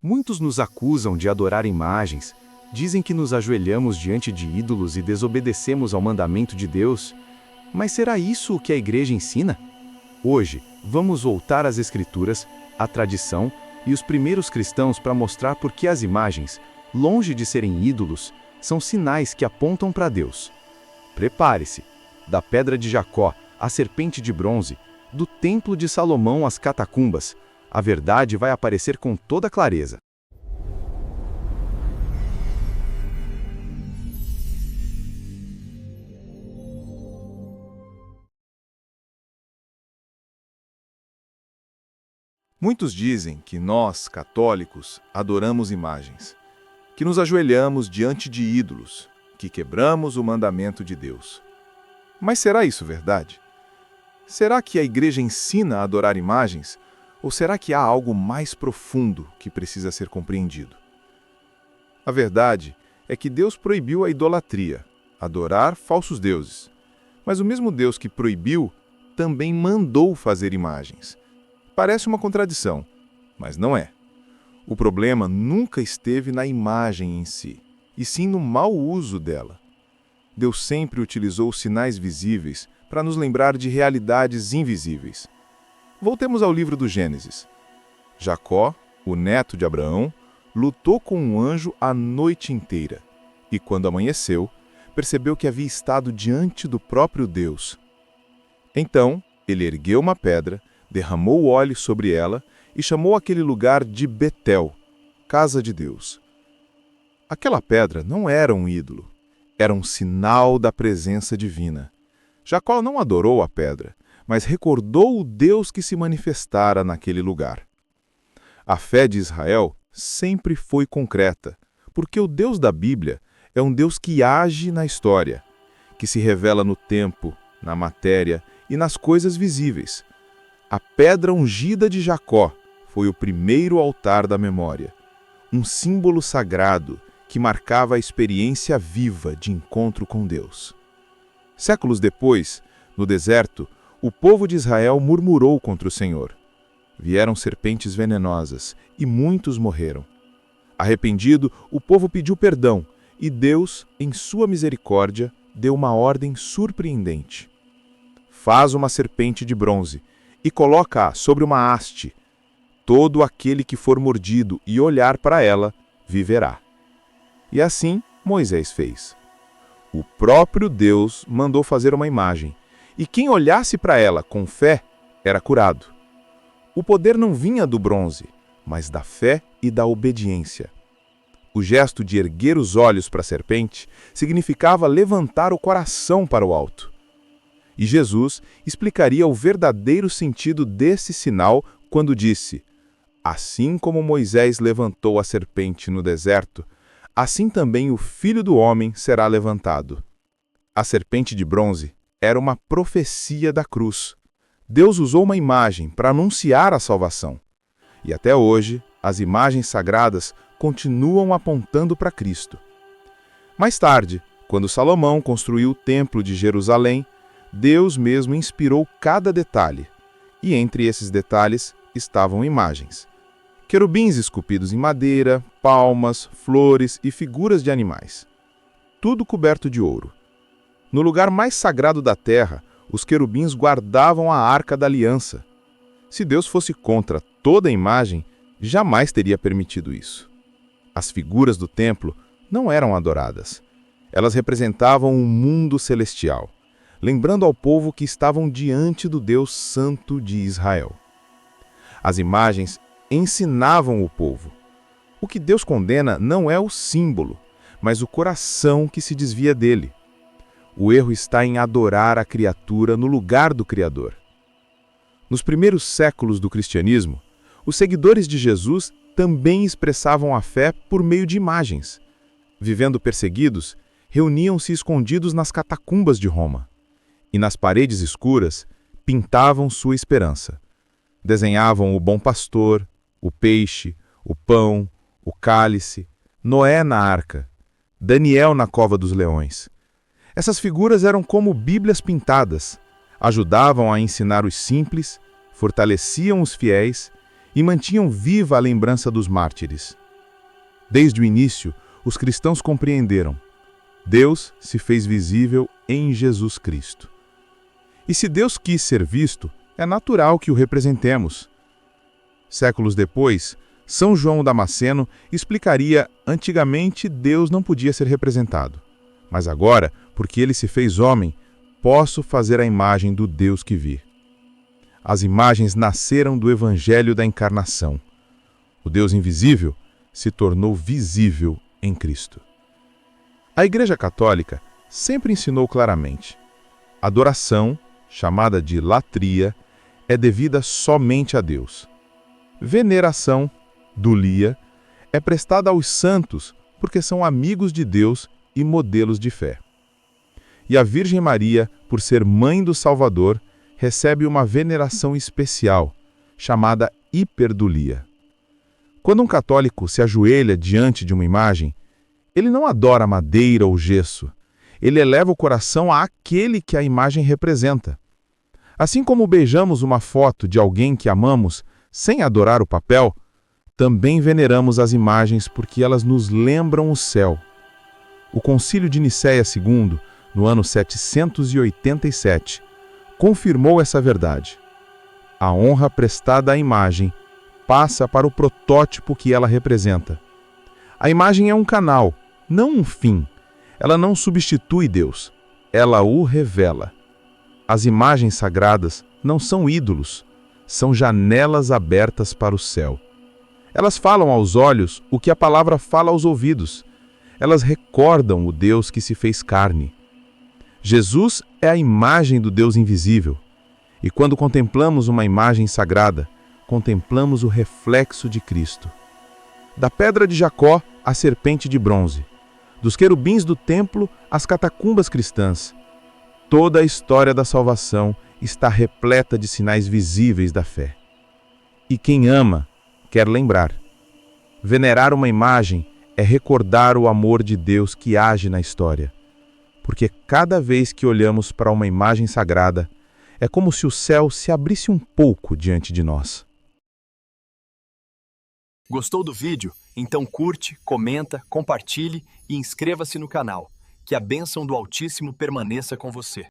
Muitos nos acusam de adorar imagens, dizem que nos ajoelhamos diante de ídolos e desobedecemos ao mandamento de Deus. Mas será isso o que a Igreja ensina? Hoje, vamos voltar às Escrituras, à tradição e os primeiros cristãos para mostrar por que as imagens, longe de serem ídolos, são sinais que apontam para Deus. Prepare-se! Da pedra de Jacó à serpente de bronze, do templo de Salomão às catacumbas, a verdade vai aparecer com toda clareza. Muitos dizem que nós, católicos, adoramos imagens, que nos ajoelhamos diante de ídolos, que quebramos o mandamento de Deus. Mas será isso verdade? Será que a Igreja ensina a adorar imagens? Ou será que há algo mais profundo que precisa ser compreendido? A verdade é que Deus proibiu a idolatria, adorar falsos deuses. Mas o mesmo Deus que proibiu também mandou fazer imagens. Parece uma contradição, mas não é. O problema nunca esteve na imagem em si, e sim no mau uso dela. Deus sempre utilizou sinais visíveis para nos lembrar de realidades invisíveis. Voltemos ao livro do Gênesis. Jacó, o neto de Abraão, lutou com um anjo a noite inteira, e quando amanheceu, percebeu que havia estado diante do próprio Deus. Então, ele ergueu uma pedra, derramou óleo sobre ela e chamou aquele lugar de Betel, casa de Deus. Aquela pedra não era um ídolo, era um sinal da presença divina. Jacó não adorou a pedra, mas recordou o Deus que se manifestara naquele lugar. A fé de Israel sempre foi concreta, porque o Deus da Bíblia é um Deus que age na história, que se revela no tempo, na matéria e nas coisas visíveis. A pedra ungida de Jacó foi o primeiro altar da memória, um símbolo sagrado que marcava a experiência viva de encontro com Deus. Séculos depois, no deserto, o povo de Israel murmurou contra o Senhor. Vieram serpentes venenosas e muitos morreram. Arrependido, o povo pediu perdão e Deus, em sua misericórdia, deu uma ordem surpreendente. Faz uma serpente de bronze e coloca-a sobre uma haste. Todo aquele que for mordido e olhar para ela, viverá. E assim Moisés fez. O próprio Deus mandou fazer uma imagem, e quem olhasse para ela com fé era curado. O poder não vinha do bronze, mas da fé e da obediência. O gesto de erguer os olhos para a serpente significava levantar o coração para o alto. E Jesus explicaria o verdadeiro sentido desse sinal quando disse: assim como Moisés levantou a serpente no deserto, assim também o Filho do Homem será levantado. A serpente de bronze era uma profecia da cruz. Deus usou uma imagem para anunciar a salvação. E até hoje, as imagens sagradas continuam apontando para Cristo. Mais tarde, quando Salomão construiu o Templo de Jerusalém, Deus mesmo inspirou cada detalhe. E entre esses detalhes estavam imagens. Querubins esculpidos em madeira, palmas, flores e figuras de animais. Tudo coberto de ouro. No lugar mais sagrado da terra, os querubins guardavam a Arca da Aliança. Se Deus fosse contra toda a imagem, jamais teria permitido isso. As figuras do templo não eram adoradas. Elas representavam um mundo celestial, lembrando ao povo que estavam diante do Deus Santo de Israel. As imagens ensinavam o povo. O que Deus condena não é o símbolo, mas o coração que se desvia dele. O erro está em adorar a criatura no lugar do Criador. Nos primeiros séculos do cristianismo, os seguidores de Jesus também expressavam a fé por meio de imagens. Vivendo perseguidos, reuniam-se escondidos nas catacumbas de Roma. E nas paredes escuras, pintavam sua esperança. Desenhavam o bom pastor, o peixe, o pão, o cálice, Noé na arca, Daniel na cova dos leões. Essas figuras eram como bíblias pintadas, ajudavam a ensinar os simples, fortaleciam os fiéis e mantinham viva a lembrança dos mártires. Desde o início, os cristãos compreenderam: Deus se fez visível em Jesus Cristo. E se Deus quis ser visto, é natural que o representemos. Séculos depois, São João Damasceno explicaria: antigamente Deus não podia ser representado, mas agora, porque ele se fez homem, posso fazer a imagem do Deus que vi. As imagens nasceram do Evangelho da Encarnação. O Deus invisível se tornou visível em Cristo. A Igreja Católica sempre ensinou claramente: adoração, chamada de latria, é devida somente a Deus. Veneração, dulia, é prestada aos santos porque são amigos de Deus e modelos de fé. E a Virgem Maria, por ser mãe do Salvador, recebe uma veneração especial, chamada hiperdulia. Quando um católico se ajoelha diante de uma imagem, ele não adora madeira ou gesso, ele eleva o coração àquele que a imagem representa. Assim como beijamos uma foto de alguém que amamos sem adorar o papel, também veneramos as imagens porque elas nos lembram o céu. O Concílio de Nicéia II, no ano 787, confirmou essa verdade. A honra prestada à imagem passa para o protótipo que ela representa. A imagem é um canal, não um fim. Ela não substitui Deus, ela o revela. As imagens sagradas não são ídolos, são janelas abertas para o céu. Elas falam aos olhos o que a palavra fala aos ouvidos. Elas recordam o Deus que se fez carne. Jesus é a imagem do Deus invisível. E quando contemplamos uma imagem sagrada, contemplamos o reflexo de Cristo. Da pedra de Jacó, à serpente de bronze. Dos querubins do templo às catacumbas cristãs. Toda a história da salvação está repleta de sinais visíveis da fé. E quem ama, quer lembrar. Venerar uma imagem é recordar o amor de Deus que age na história. Porque cada vez que olhamos para uma imagem sagrada, é como se o céu se abrisse um pouco diante de nós. Gostou do vídeo? Então curte, comenta, compartilhe e inscreva-se no canal. Que a bênção do Altíssimo permaneça com você.